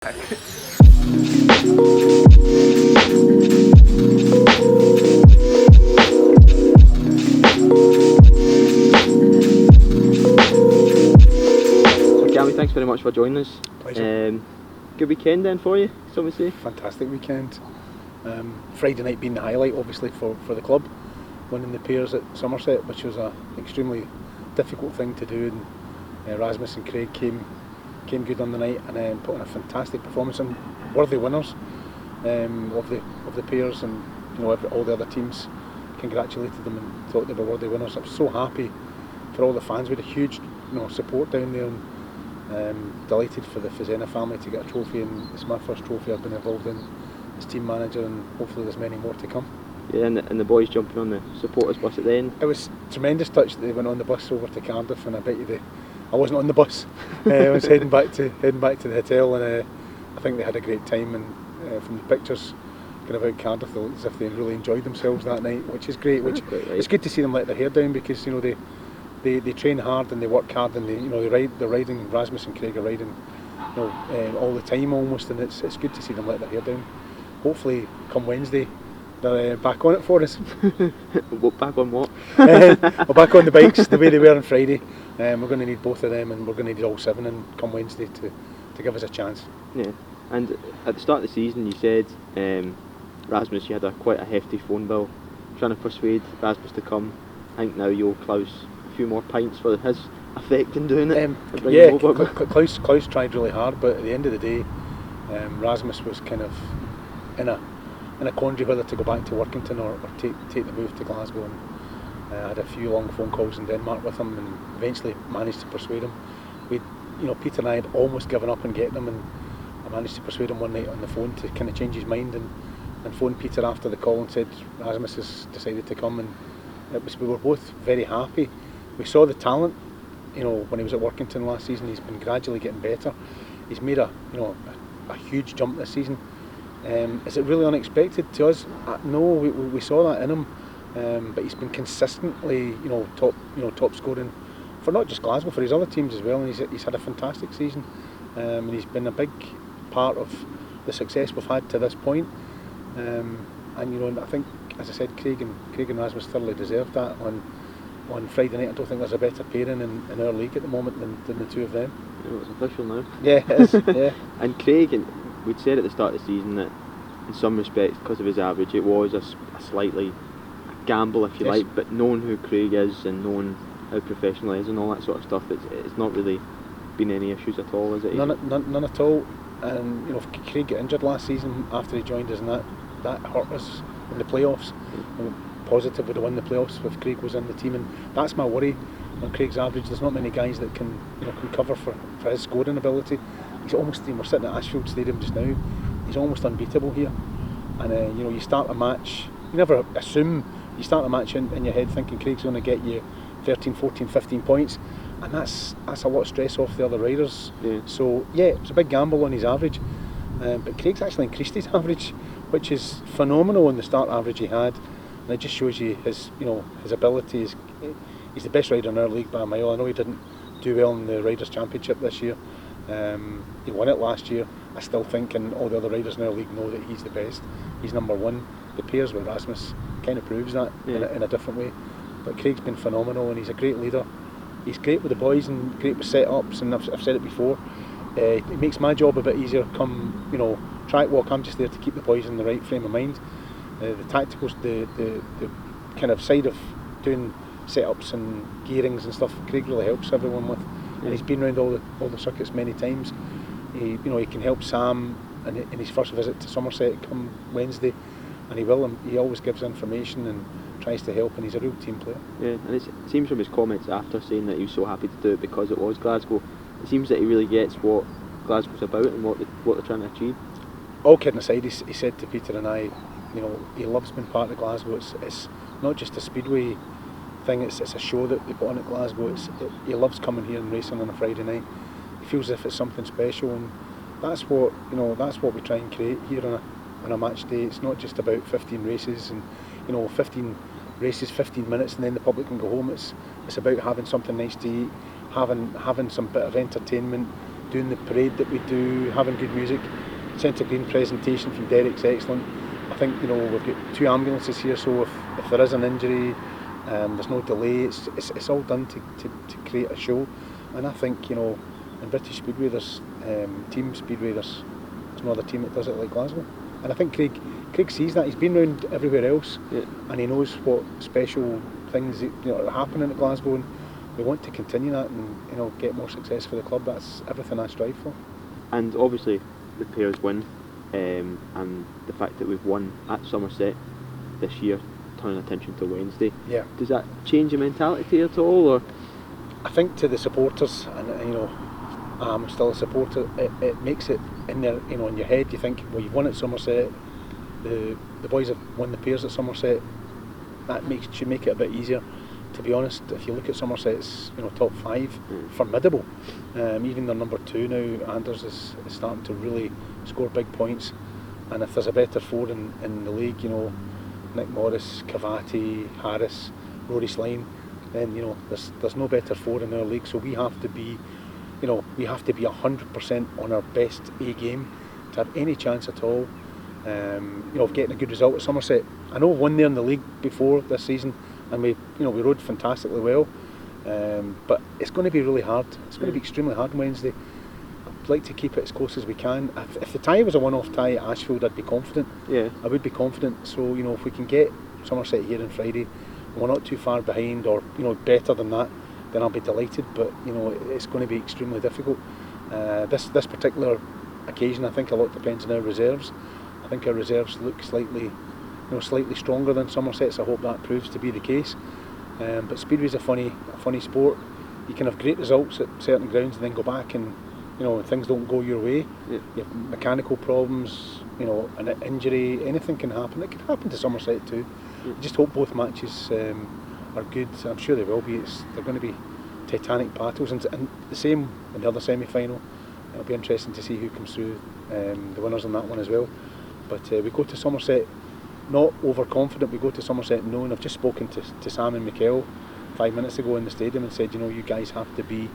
So Cami, thanks very much for joining us. Pleasure. Good weekend then for you, some would say? Fantastic weekend. Friday night being the highlight obviously for the club, winning the pairs at Somerset, which was an extremely difficult thing to do, and Rasmus and Craig came good on the night and put in a fantastic performance and worthy winners of the pairs, and all the other teams congratulated them and thought they were worthy winners. I was so happy for all the fans. We had a huge support down there, and delighted for the Fazena family to get a trophy, and it's my first trophy I've been involved in as team manager, and hopefully there's many more to come. Yeah, and the boys jumping on the supporters bus at the end. It was a tremendous touch that they went on the bus over to Cardiff, and I bet you I wasn't on the bus. I was heading back to the hotel, and I think they had a great time. And from the pictures kind of out Cardiff, they looked as if they really enjoyed themselves that night, which is great. Which it's good to see them let their hair down, because they train hard and they work hard, and they're riding. Rasmus and Craig are riding all the time almost, and it's good to see them let their hair down. Hopefully come Wednesday they're back on it for us. Back on what? Well, back on the bikes the way they were on Friday. We're going to need both of them, and we're going to need all seven and come Wednesday to give us a chance. Yeah, and at the start of the season you said, Rasmus, you had quite a hefty phone bill trying to persuade Rasmus to come. I think now you'll Klaus a few more pints for his effect in doing it. Yeah, Klaus tried really hard, but at the end of the day, Rasmus was kind of in a quandary whether to go back to Workington or take the move to Glasgow. And I had a few long phone calls in Denmark with him, and eventually managed to persuade him. Peter and I had almost given up on getting him, and I managed to persuade him one night on the phone to kind of change his mind, and phoned Peter after the call and said Rasmus has decided to come, and we were both very happy. We saw the talent, when he was at Workington last season. He's been gradually getting better. He's made a huge jump this season. Is it really unexpected to us? No, we saw that in him, but he's been consistently, top scoring for not just Glasgow, for his other teams as well, and he's had a fantastic season, and he's been a big part of the success we've had to this point. And I think, as I said, Craig and Rasmus thoroughly deserved that on Friday night. I don't think there's a better pairing in our league at the moment than the two of them. It's official now. Yeah, it is. Yeah. And Craig, we'd said at the start of the season that in some respects, because of his average, it was a slightly gamble, if you like, but knowing who Craig is and knowing how professional he is and all that sort of stuff, it's not really been any issues at all, is it? None at all. And Craig got injured last season after he joined us, and that hurt us in the playoffs. Positive would have won the playoffs if Craig was in the team, and that's my worry on Craig's average. There's not many guys that can cover for his scoring ability. He's almost, we're sitting at Ashfield Stadium just now, he's almost unbeatable here. And you start a match, you never assume, you start a match in your head thinking Craig's going to get you 13, 14, 15 points, and that's a lot of stress off the other riders. Yeah. So yeah, it was a big gamble on his average, but Craig's actually increased his average, which is phenomenal on the start average he had, and it just shows you his ability. He's the best rider in our league by a mile. I know he didn't do well in the Riders' Championship this year. He won it last year. I still think, and all the other riders in our league know, that he's the best. He's number one. The pairs with Rasmus kind of proves that in a different way. But Craig's been phenomenal, and he's a great leader. He's great with the boys and great with set-ups, and I've said it before. It makes my job a bit easier. Come, track walk, I'm just there to keep the boys in the right frame of mind. The tacticals, the kind of side of doing set-ups and gearings and stuff, Craig really helps everyone with. And he's been around all the circuits many times. He can help Sam in his first visit to Somerset come Wednesday, and he will. And he always gives information and tries to help, and he's a real team player. Yeah, and it seems from his comments after saying that he was so happy to do it because it was Glasgow, it seems that he really gets what Glasgow's about and what they're trying to achieve. All kidding aside, he said to Peter and I, he loves being part of Glasgow. It's not just a speedway thing, it's a show that they put on at Glasgow. He loves coming here and racing on a Friday night. He feels as if it's something special, and that's what we try and create here on a match day. It's not just about 15 races and 15 races, 15 minutes, and then the public can go home. It's about having something nice to eat, having some bit of entertainment, doing the parade that we do, having good music. Centre Green presentation from Derek's excellent. I think we've got 2 ambulances here, so if there is an injury, there's no delay. It's all done to create a show, and I think in British Speedway there's Team Speedway there's no other team that does it like Glasgow, and I think Craig sees that. He's been around everywhere else, and he knows what special things are happening at Glasgow, and we want to continue that and get more success for the club. That's everything I strive for. And obviously the pairs win, and the fact that we've won at Somerset this year, turning attention to Wednesday. Yeah. Does that change your mentality at all, or? I think to the supporters, and I'm still a supporter. It makes it in there, in your head. You think, well, you've won at Somerset. The boys have won the pairs at Somerset. That should make it a bit easier. To be honest, if you look at Somerset's top 5, formidable. Even their number 2 now, Anders, is starting to really score big points. And if there's a better 4 in the league, Nick Morris, Cavati, Harris, Rory Slime, then there's no better 4 in our league. So we have to be 100% on our best A game to have any chance at all. Of getting a good result at Somerset. I know we've won there in the league before this season, and we rode fantastically well. But it's going to be really hard. It's going to be extremely hard on Wednesday. I'd like to keep it as close as we can. If the tie was a one-off tie at Ashfield, I'd be confident. Yeah. I would be confident. So if we can get Somerset here on Friday, and we're not too far behind, or better than that, then I'll be delighted. But it's going to be extremely difficult. This particular occasion, I think a lot depends on our reserves. I think our reserves look slightly stronger than Somerset's. I hope that proves to be the case. But Speedway's a funny sport. You can have great results at certain grounds and then go back and things don't go your way. Yeah. You have mechanical problems, an injury, anything can happen. It could happen to Somerset too. Yeah. I just hope both matches are good. I'm sure they will be. They're going to be titanic battles, and the same in the other semi-final. It'll be interesting to see who comes through, the winners in that one as well. But we go to Somerset not overconfident. We go to Somerset knowing. I've just spoken to Sam and Mikel 5 minutes ago in the stadium and said, you guys have to be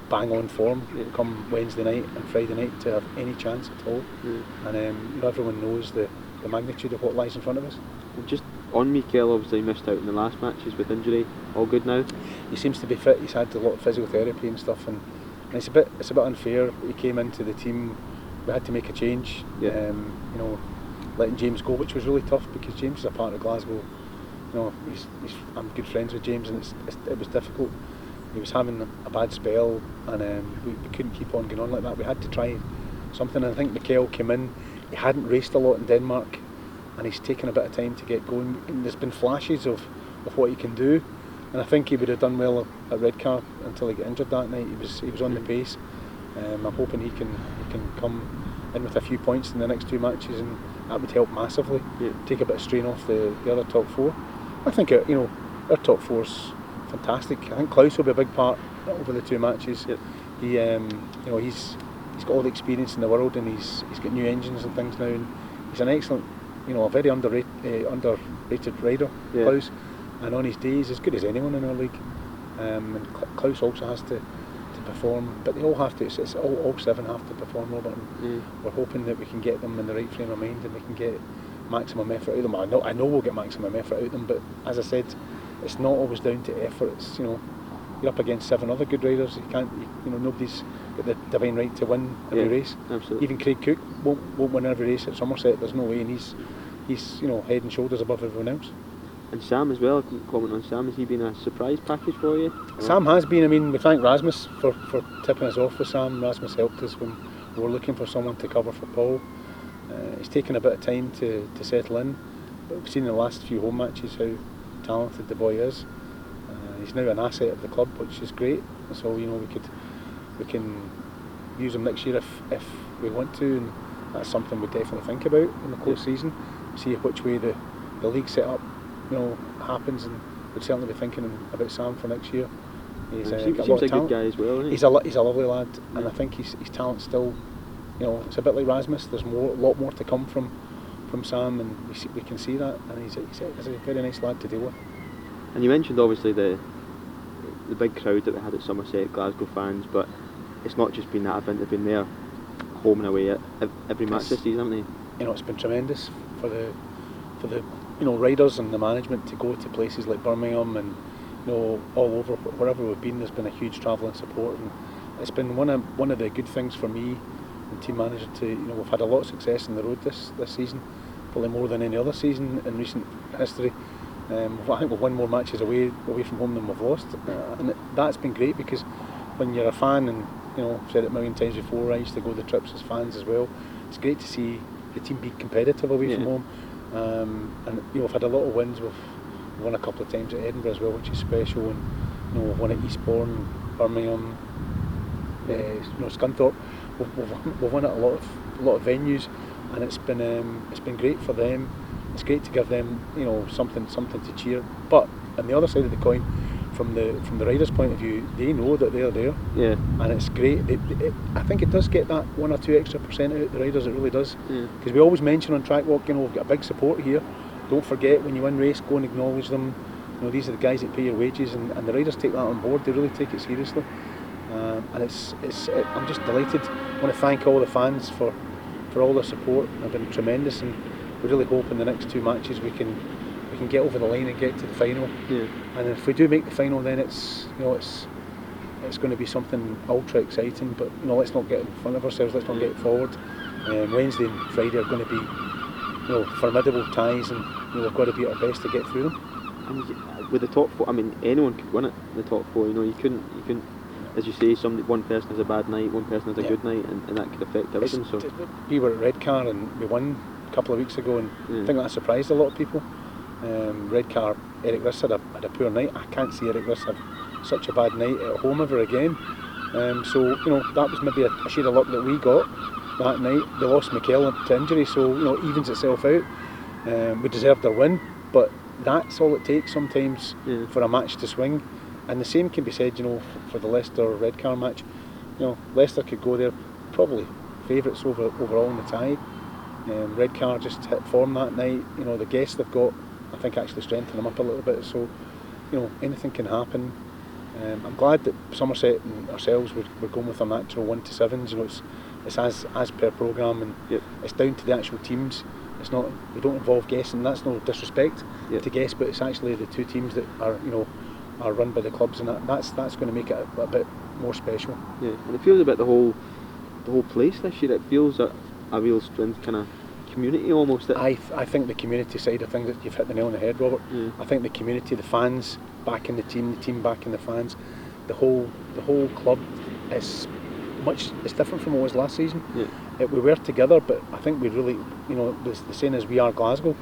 bang on form come Wednesday night and Friday night to have any chance at all. And everyone knows the magnitude of what lies in front of us. And just on Mikel, obviously missed out in the last matches with injury. All good now? He seems to be fit. He's had a lot of physiotherapy and stuff, and it's a bit unfair. He came into the team. We had to make a change. Letting James go, which was really tough because James is a part of Glasgow. I'm good friends with James, and it was difficult. He was having a bad spell, and we couldn't keep on going on like that. We had to try something. And I think Mikel came in. He hadn't raced a lot in Denmark, and he's taken a bit of time to get going. And there's been flashes of what he can do, and I think he would have done well at Redcar until he got injured that night. He was on the pace. I'm hoping he can come in with a few points in the next 2 matches, and that would help massively. Take a bit of strain off the other top 4. I think our top 4's fantastic. I think Klaus will be a big part over the 2 matches. He's got all the experience in the world, and he's got new engines and things now, and he's an excellent, a very underrated rider, Klaus. And on his day, he's as good as anyone in our league. And Klaus also has to perform, but they all have to. It's all 7 have to perform, Robert. And we're hoping that we can get them in the right frame of mind, and we can get maximum effort out of them. I know we'll get maximum effort out of them, but as I said, it's not always down to effort. It's you're up against 7 other good riders. Nobody's got the divine right to win every race. Absolutely. Even Craig Cook won't win every race at Somerset. There's no way, and he's head and shoulders above everyone else. And Sam as well, I can comment on Sam. Has he been a surprise package for you? Sam has been. I mean, we thank Rasmus for tipping us off with Sam. Rasmus helped us when we were looking for someone to cover for Paul. He's taken a bit of time to settle in, but we've seen in the last few home matches how talented the boy is. He's now an asset of the club, which is great. So we can use him next year if we want to, and that's something we definitely think about in the close season. See which way the league set up happens, and we'd certainly be thinking about Sam for next year. He seems like a good guy as well, isn't he? He's a lovely lad, and I think his talent still, it's a bit like Rasmus. There's a lot more to come from Sam, and we can see that, and he's a very nice lad to deal with. And you mentioned obviously the big crowd that we had at Somerset, Glasgow fans, but it's not just been that event; they've been there, home and away, at every match this season, haven't they? It's been tremendous for the riders and the management to go to places like Birmingham and all over wherever we've been. There's been a huge travelling support, and it's been one of the good things for me and team manager to we've had a lot of success on the road this season, probably more than any other season in recent history. I think we've won more matches away from home than we've lost, and that's been great, because when you're a fan, and I've said it a million times before, I used to go the trips as fans as well. It's great to see the team be competitive away from home, and we've had a lot of wins. We've won a couple of times at Edinburgh as well, which is special, and we've won at Eastbourne, Birmingham, Scunthorpe. We've won at a lot of venues, and it's been great for them. It's great to give them something to cheer. But on the other side of the coin, from the riders' point of view, they know that they're there, and it's great. I think it does get that 1 or 2 extra percent out of the riders. It really does, because we always mention on track walk, we've got a big support here. Don't forget, when you win race, go and acknowledge them. These are the guys that pay your wages, and the riders take that on board. They really take it seriously, and I'm just delighted. I want to thank all the fans for all their support. They've been tremendous, and we really hope in the next 2 matches we can get over the line and get to the final. And if we do make the final, then it's going to be something ultra exciting. But let's not get in front of ourselves. Let's not get forward. Wednesday and Friday are going to be formidable ties, and we've got to be at our best to get through them. And with the top 4, I mean, anyone could win it. The top 4, you couldn't. As you say, one person has a bad night, one person has a good night, and that could affect everything. So we were at Redcar and we won a couple of weeks ago, and I think that surprised a lot of people. Redcar, Eric Riss had a poor night. I can't see Eric Riss have such a bad night at home ever again. So that was maybe a shade of luck that we got that night. They lost Mikel to injury, so evens itself out. We deserved our win, but that's all it takes sometimes for a match to swing. And the same can be said, for the Leicester Redcar match. Leicester could go there probably favourites overall in the tie. Redcar just hit form that night. The guests they've got, I think, actually strengthened them up a little bit. So, anything can happen. I'm glad that Somerset and ourselves we're going with our natural 1 to 7s. It's as per programme, and it's down to the actual teams. It's not, we don't involve guests, and that's no disrespect to guests, but it's actually the 2 teams that are run by the clubs, and that's going to make it a bit more special. And it feels a bit the whole place this year. It feels a real strength kind of community almost. I think the community side of things, that you've hit the nail on the head, Robert. I think the community, the fans backing the team backing the fans, the whole club is different from what it was last season. We were together, but I think we really, the saying is we are Glasgow.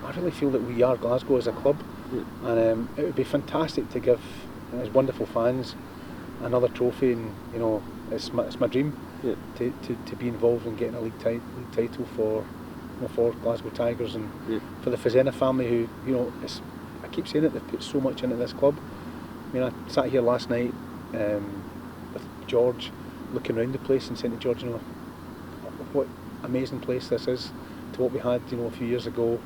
I really feel that we are Glasgow as a club, and it would be fantastic to give these wonderful fans another trophy, and it's my dream to be involved in getting a league title for Glasgow Tigers, and for the Fazena family, who I keep saying it, they've put so much into this club. I sat here last night with George, looking around the place and saying to George, what amazing place this is to what we had a few years ago.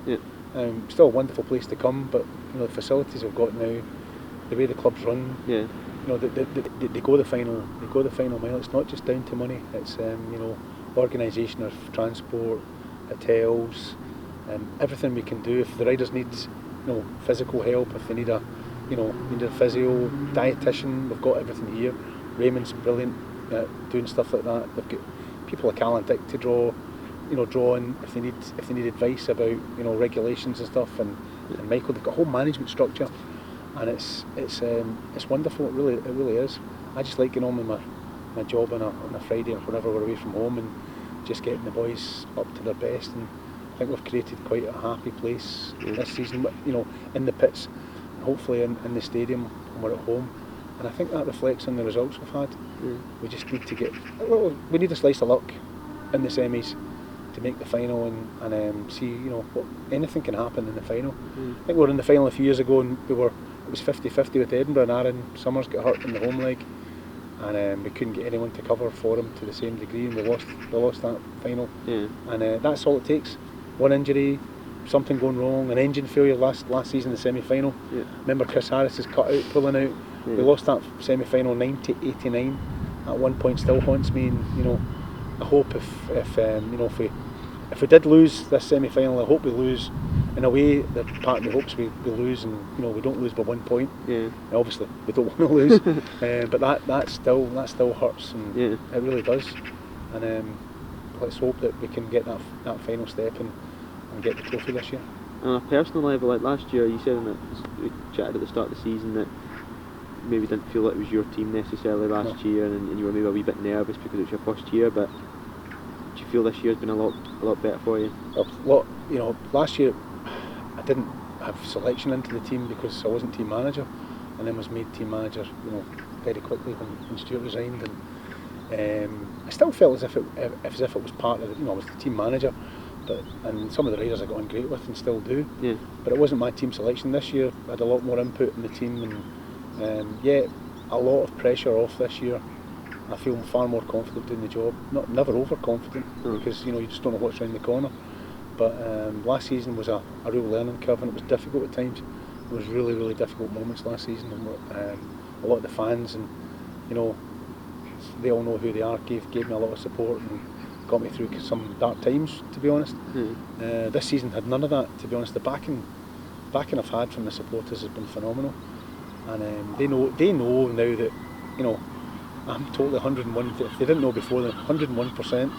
Still a wonderful place to come, but the facilities we've got now, the way the club's run, they go the final mile. It's not just down to money. It's organisation of transport, hotels, everything we can do. If the riders need physical help, if they need a physio, dietitian, we've got everything here. Raymond's brilliant at doing stuff like that. They've got people like Alan Dick to draw in if they need advice about regulations and stuff, and Michael, they've got a whole management structure, and it's wonderful. It really is. I just like getting on with my job on a Friday or whenever we're away from home, and just getting the boys up to their best. And I think we've created quite a happy place this season, in the pits, and hopefully in the stadium when we're at home. And I think that reflects on the results we've had. We just need to we need a slice of luck in the semis to make the final, and see, anything can happen in the final. I think we were in the final a few years ago, and it was 50-50 with Edinburgh, and Aaron Summers got hurt in the home leg, and we couldn't get anyone to cover for him to the same degree, and we lost that final. And that's all it takes. One injury, something going wrong, an engine failure last season in the semi-final. Remember Chris Harris's cut out, pulling out. We lost that semi-final 90-89. that 1 point still haunts me, and I hope if we did lose this semi-final, I hope we lose in a way that part of me hopes we lose, and we don't lose by 1 point. Yeah. Obviously we don't want to lose, but that still hurts, and it really does. And let's hope that we can get that final step and get the trophy this year. On a personal level, like last year, you said that we chatted at the start of the season that maybe didn't feel like it was your team necessarily last year, and you were maybe a wee bit nervous because it was your first year. But do you feel this year's been a lot better for you? Last year I didn't have selection into the team because I wasn't team manager, and then was made team manager, very quickly when Stuart resigned, and I still felt as if it was part of I was the team manager, and some of the riders I got on great with and still do. Yeah. But it wasn't my team selection this year. I had a lot more input in the team, and a lot of pressure off this year. I feel far more confident doing the job. Never overconfident, because you just don't know what's around the corner. But last season was a real learning curve, and it was difficult at times. There was really, really difficult moments last season, and a lot of the fans, and they all know who they are, gave me a lot of support and got me through some dark times, to be honest. This season had none of that, to be honest. The backing I've had from the supporters has been phenomenal, and they know now that I'm totally 101. If they didn't know before, then 101%.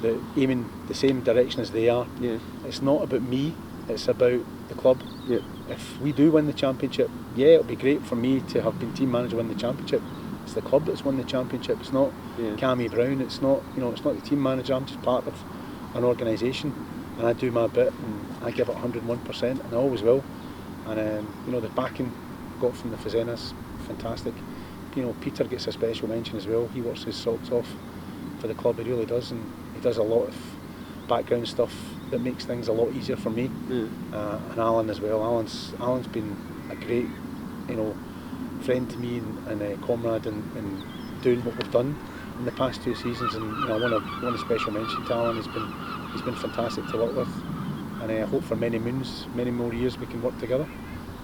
That aiming the same direction as they are. Yeah. It's not about me, it's about the club. Yeah. If we do win the championship, it'll be great for me to have been team manager win the championship. It's the club that's won the championship. It's not Cami Brown. It's not it's not the team manager. I'm just part of an organisation, and I do my bit, and I give it 101%, and I always will. And the backing got from the Fazenas, fantastic. Peter gets a special mention as well. He works his socks off for the club. He really does, and he does a lot of background stuff that makes things a lot easier for me. And Alan as well. Alan's been a great friend to me, and a comrade in doing what we've done in the past 2 seasons. And I want a special mention to Alan. He's been fantastic to work with, and I hope for many more years we can work together.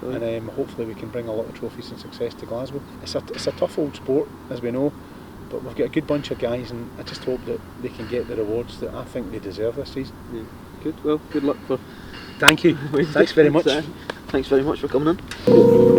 And hopefully we can bring a lot of trophies and success to Glasgow. It's a tough old sport, as we know, but we've got a good bunch of guys, and I just hope that they can get the rewards that I think they deserve this season. Yeah. Good. Well, good luck for. Thank you. Thanks very much. Thanks very much for coming in.